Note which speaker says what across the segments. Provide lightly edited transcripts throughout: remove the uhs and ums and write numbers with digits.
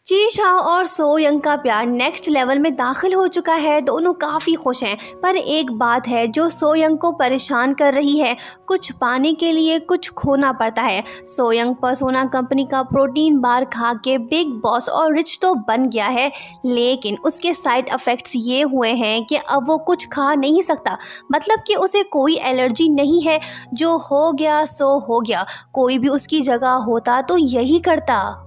Speaker 1: जी Shao और so young का प्यार नेक्स्ट लेवल में दाखिल हो चुका है। दोनों काफ़ी खुश हैं, पर एक बात है जो सो यंग को परेशान कर रही है। कुछ पाने के लिए कुछ खोना पड़ता है। सो यंग पर्सोना कंपनी का प्रोटीन बार खा के बिग बॉस और रिच तो बन गया है, लेकिन उसके साइड इफ़ेक्ट्स ये हुए हैं कि अब वो कुछ खा नहीं सकता। मतलब कि उसे कोई एलर्जी नहीं है। जो हो गया सो हो गया। कोई भी उसकी जगह होता तो यही करता।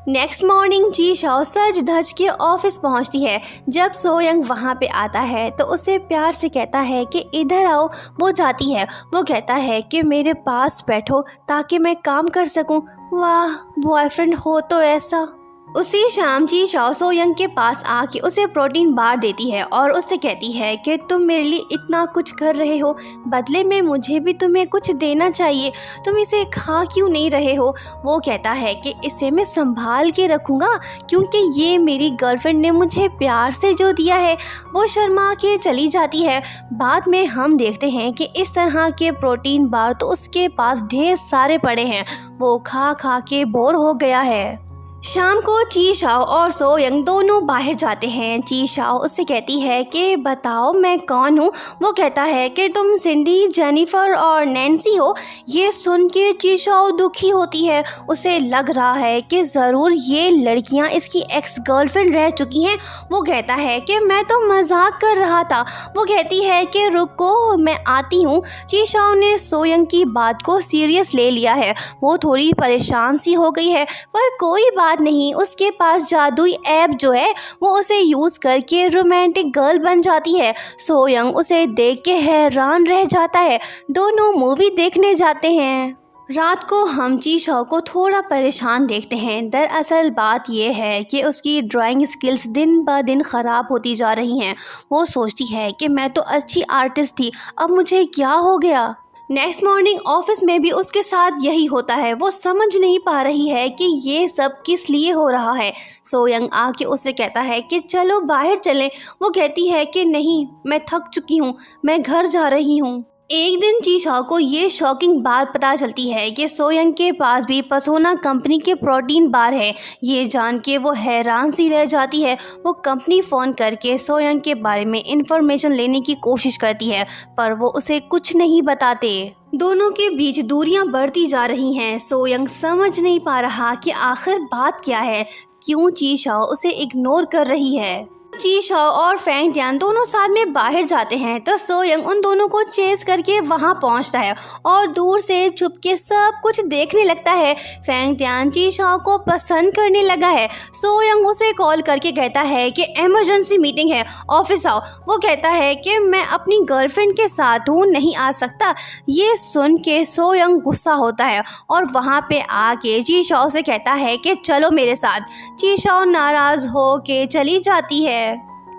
Speaker 1: नेक्स्ट मॉर्निंग जी शाओ सज धज के ऑफिस पहुंचती है। जब सो यंग वहां पे आता है तो उसे प्यार से कहता है कि इधर आओ। वो जाती है। वो कहता है कि मेरे पास बैठो ताकि मैं काम कर सकूं। वाह, बॉयफ्रेंड हो तो ऐसा। उसी शाम जी शाओ सो यंग के पास आके उसे प्रोटीन बार देती है और उससे कहती है कि तुम मेरे लिए इतना कुछ कर रहे हो, बदले में मुझे भी तुम्हें कुछ देना चाहिए। तुम इसे खा क्यों नहीं रहे हो? वो कहता है कि इसे मैं संभाल के रखूँगा क्योंकि ये मेरी गर्लफ्रेंड ने मुझे प्यार से जो दिया है। वो शर्मा के चली जाती है। बाद में हम देखते हैं कि इस तरह के प्रोटीन बार तो उसके पास ढेर सारे पड़े हैं। वो खा खा के बोर हो गया है। शाम को ची शाओ और सो यंग दोनों बाहर जाते हैं। ची शाओ उससे कहती है कि बताओ मैं कौन हूँ। वो कहता है कि तुम सिंडी, जेनिफर और नैन्सी हो। ये सुन के ची शाओ दुखी होती है। उसे लग रहा है कि ज़रूर ये लड़कियाँ इसकी एक्स गर्लफ्रेंड रह चुकी हैं। वो कहता है कि मैं तो मजाक कर रहा था। वो कहती है कि रुको मैं आती हूँ। ची शाओ ने सो यंग की बात को सीरियस ले लिया है। वो थोड़ी परेशान सी हो गई है, पर कोई बात नहीं। उसके पास जादुई ऐप जो है वो उसे यूज करके रोमांटिक गर्ल बन जाती है। सो यंग उसे देख के हैरान रह जाता है। दोनों मूवी देखने जाते हैं। रात को हम जी शाओ को थोड़ा परेशान देखते हैं। दरअसल बात यह है कि उसकी ड्राइंग स्किल्स दिन ब दिन ख़राब होती जा रही हैं। वो सोचती है कि मैं तो अच्छी आर्टिस्ट थी, अब मुझे क्या हो गया। नेक्स्ट मॉर्निंग ऑफिस में भी उसके साथ यही होता है। वो समझ नहीं पा रही है कि ये सब किस लिए हो रहा है। सो यंग आके उससे कहता है कि चलो बाहर चलें। वो कहती है कि नहीं, मैं थक चुकी हूँ, मैं घर जा रही हूँ। एक दिन जी शाओ को ये शॉकिंग बात पता चलती है कि सो यंग के पास भी पर्सोना कंपनी के प्रोटीन बार है। ये जान के वो हैरान सी रह जाती है। वो कंपनी फ़ोन करके सो यंग के बारे में इंफॉर्मेशन लेने की कोशिश करती है, पर वो उसे कुछ नहीं बताते। दोनों के बीच दूरियां बढ़ती जा रही हैं। सो यंग समझ नहीं पा रहा कि आखिर बात क्या है, क्यों जी शाओ उसे इग्नोर कर रही है। जी शाओ और फैंग टियान दोनों साथ में बाहर जाते हैं तो सो यंग उन दोनों को चेस करके वहां पहुंचता है और दूर से छुप के सब कुछ देखने लगता है। फैंग टियान जी शाओ को पसंद करने लगा है। सो यंग उसे कॉल करके कहता है कि इमरजेंसी मीटिंग है, ऑफिस आओ। वो कहता है कि मैं अपनी गर्लफ्रेंड के साथ हूँ, नहीं आ सकता। ये सुन के सो यंग गुस्सा होता है और वहाँ पे आके जी शाओ से कहता है कि चलो मेरे साथ। जी शाओ नाराज हो के चली जाती है।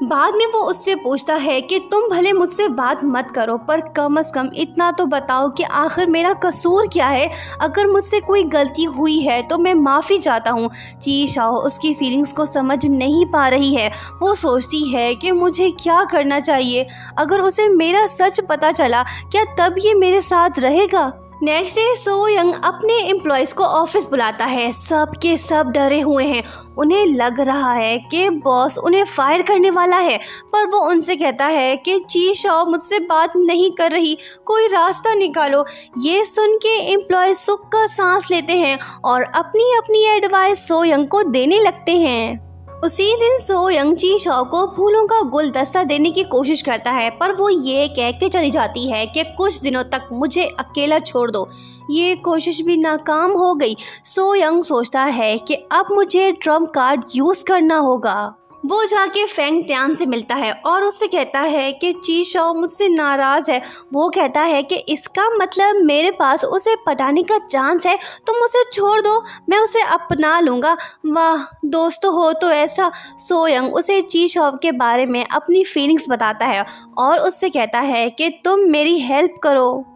Speaker 1: बाद में वो उससे पूछता है कि तुम भले मुझसे बात मत करो, पर कम से कम इतना तो बताओ कि आखिर मेरा कसूर क्या है। अगर मुझसे कोई गलती हुई है तो मैं माफ़ी चाहता हूँ। ची शाओ उसकी फीलिंग्स को समझ नहीं पा रही है। वो सोचती है कि मुझे क्या करना चाहिए। अगर उसे मेरा सच पता चला, क्या तब ये मेरे साथ रहेगा? नेक्स्ट डे सो यंग अपने एम्प्लॉयज़ को ऑफिस बुलाता है। सब के सब डरे हुए हैं। उन्हें लग रहा है कि बॉस उन्हें फायर करने वाला है, पर वो उनसे कहता है कि जी शाओ मुझसे बात नहीं कर रही, कोई रास्ता निकालो। ये सुन के एम्प्लॉयज़ सुख का सांस लेते हैं और अपनी अपनी एडवाइस सो यंग को देने लगते हैं। उसी दिन सो यंग जी शाओ को फूलों का गुलदस्ता देने की कोशिश करता है, पर वो ये कह के चली जाती है कि कुछ दिनों तक मुझे अकेला छोड़ दो। ये कोशिश भी नाकाम हो गई। सो यंग सोचता है कि अब मुझे ट्रम्प कार्ड यूज़ करना होगा। वो जाके फैंग टियान से मिलता है और उससे कहता है कि ची शाओ मुझसे नाराज़ है। वो कहता है कि इसका मतलब मेरे पास उसे पटाने का चांस है, तुम उसे छोड़ दो, मैं उसे अपना लूँगा। वाह, दोस्त हो तो ऐसा। सो यंग उसे ची शाओ के बारे में अपनी फीलिंग्स बताता है और उससे कहता है कि तुम मेरी हेल्प करो।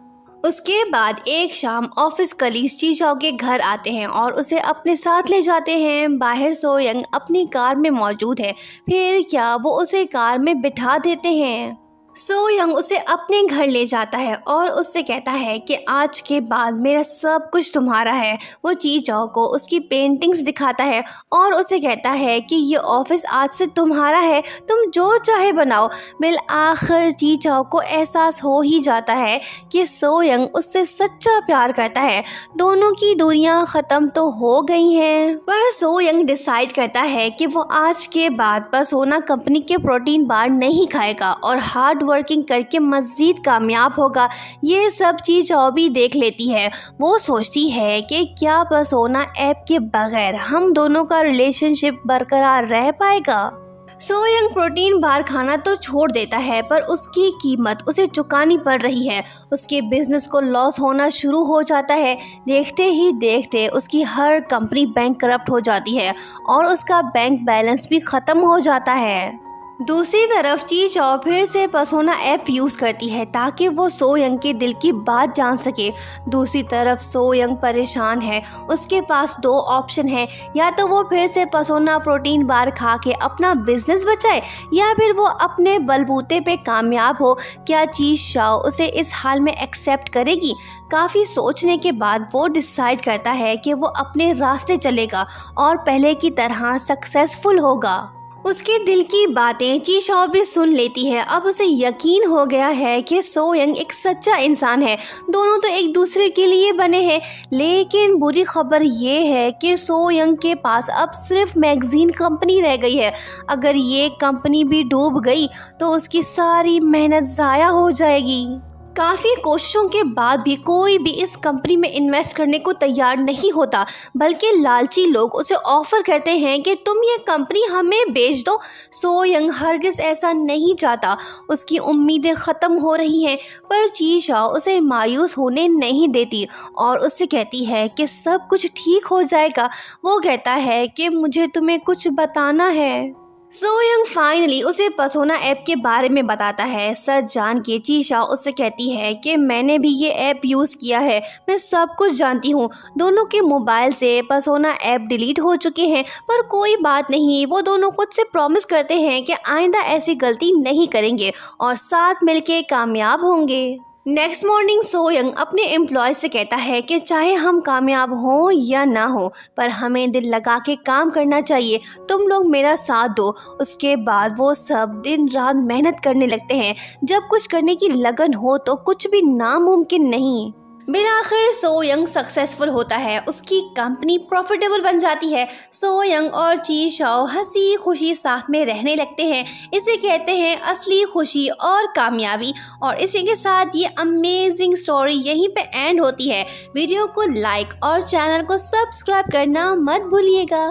Speaker 1: उसके बाद एक शाम ऑफिस कलीग्स ची शाओ के घर आते हैं और उसे अपने साथ ले जाते हैं। बाहर सो यंग अपनी कार में मौजूद है। फिर क्या वो उसे कार में बिठा देते हैं। सो यंग उसे अपने घर ले जाता है और उससे कहता है कि आज के बाद मेरा सब कुछ तुम्हारा है। वो ची चाओ को उसकी पेंटिंग्स दिखाता है और उसे कहता है कि ये ऑफिस आज से तुम्हारा है, तुम जो चाहे बनाओ। बिल आखिर ची चाओ को एहसास हो ही जाता है कि सो यंग उससे सच्चा प्यार करता है। दोनों की दूरियां ख़त्म तो हो गई हैं, पर सो यंग डिसाइड करता है कि वो आज के बाद बस सोना कंपनी के प्रोटीन बार नहीं खाएगा और हार्ड वर्किंग करके मज़ीद कामयाब होगा। ये सब चीज़ और भी देख लेती है। वो सोचती है कि क्या पर्सोना ऐप के बगैर हम दोनों का रिलेशनशिप बरकरार रह पाएगा। सो यंग प्रोटीन बार खाना तो छोड़ देता है, पर उसकी कीमत उसे चुकानी पड़ रही है। उसके बिजनेस को लॉस होना शुरू हो जाता है। देखते ही देखते उसकी हर कंपनी बैंक करप्ट हो जाती है और उसका बैंक बैलेंस भी ख़त्म हो जाता है। दूसरी तरफ ची चाओ फिर से पर्सोना ऐप यूज़ करती है ताकि वो सो यंग के दिल की बात जान सके। दूसरी तरफ सो यंग परेशान है। उसके पास दो ऑप्शन है, या तो वो फिर से पर्सोना प्रोटीन बार खा के अपना बिजनेस बचाए या फिर वो अपने बलबूते पे कामयाब हो। क्या ची चाओ उसे इस हाल में एक्सेप्ट करेगी? काफ़ी सोचने के बाद वो डिसाइड करता है कि वो अपने रास्ते चलेगा और पहले की तरह सक्सेसफुल होगा। उसके दिल की बातें ची चाओ भी सुन लेती है। अब उसे यकीन हो गया है कि सो यंग एक सच्चा इंसान है। दोनों तो एक दूसरे के लिए बने हैं। लेकिन बुरी खबर ये है कि सो यंग के पास अब सिर्फ मैगजीन कंपनी रह गई है। अगर ये कंपनी भी डूब गई तो उसकी सारी मेहनत ज़ाया हो जाएगी। काफ़ी कोशिशों के बाद भी कोई भी इस कंपनी में इन्वेस्ट करने को तैयार नहीं होता, बल्कि लालची लोग उसे ऑफ़र करते हैं कि तुम ये कंपनी हमें बेच दो। सो यंग हरगिज़ ऐसा नहीं चाहता। उसकी उम्मीदें ख़त्म हो रही हैं, पर ची चाओ उसे मायूस होने नहीं देती और उससे कहती है कि सब कुछ ठीक हो जाएगा। वो कहता है कि मुझे तुम्हें कुछ बताना है। सो यंग फाइनली उसे पर्सोना ऐप के बारे में बताता है। सच जान के ची चाओ उससे कहती है कि मैंने भी ये ऐप यूज़ किया है, मैं सब कुछ जानती हूँ। दोनों के मोबाइल से पर्सोना ऐप डिलीट हो चुके हैं, पर कोई बात नहीं। वो दोनों खुद से प्रॉमिस करते हैं कि आइंदा ऐसी गलती नहीं करेंगे और साथ मिलके कामयाब होंगे। नेक्स्ट मॉर्निंग सो यंग अपने एम्प्लॉय से कहता है कि चाहे हम कामयाब हों या ना हो, पर हमें दिल लगा के काम करना चाहिए। तुम लोग मेरा साथ दो। उसके बाद वो सब दिन रात मेहनत करने लगते हैं। जब कुछ करने की लगन हो तो कुछ भी नामुमकिन नहीं। बिलाखिर सो यंग सक्सेसफुल होता है। उसकी कंपनी प्रॉफिटेबल बन जाती है। सो यंग और ची चाओ हंसी खुशी साथ में रहने लगते हैं। इसे कहते हैं असली खुशी और कामयाबी। और इसी के साथ ये अमेजिंग स्टोरी यहीं पे एंड होती है। वीडियो को लाइक और चैनल को सब्सक्राइब करना मत भूलिएगा।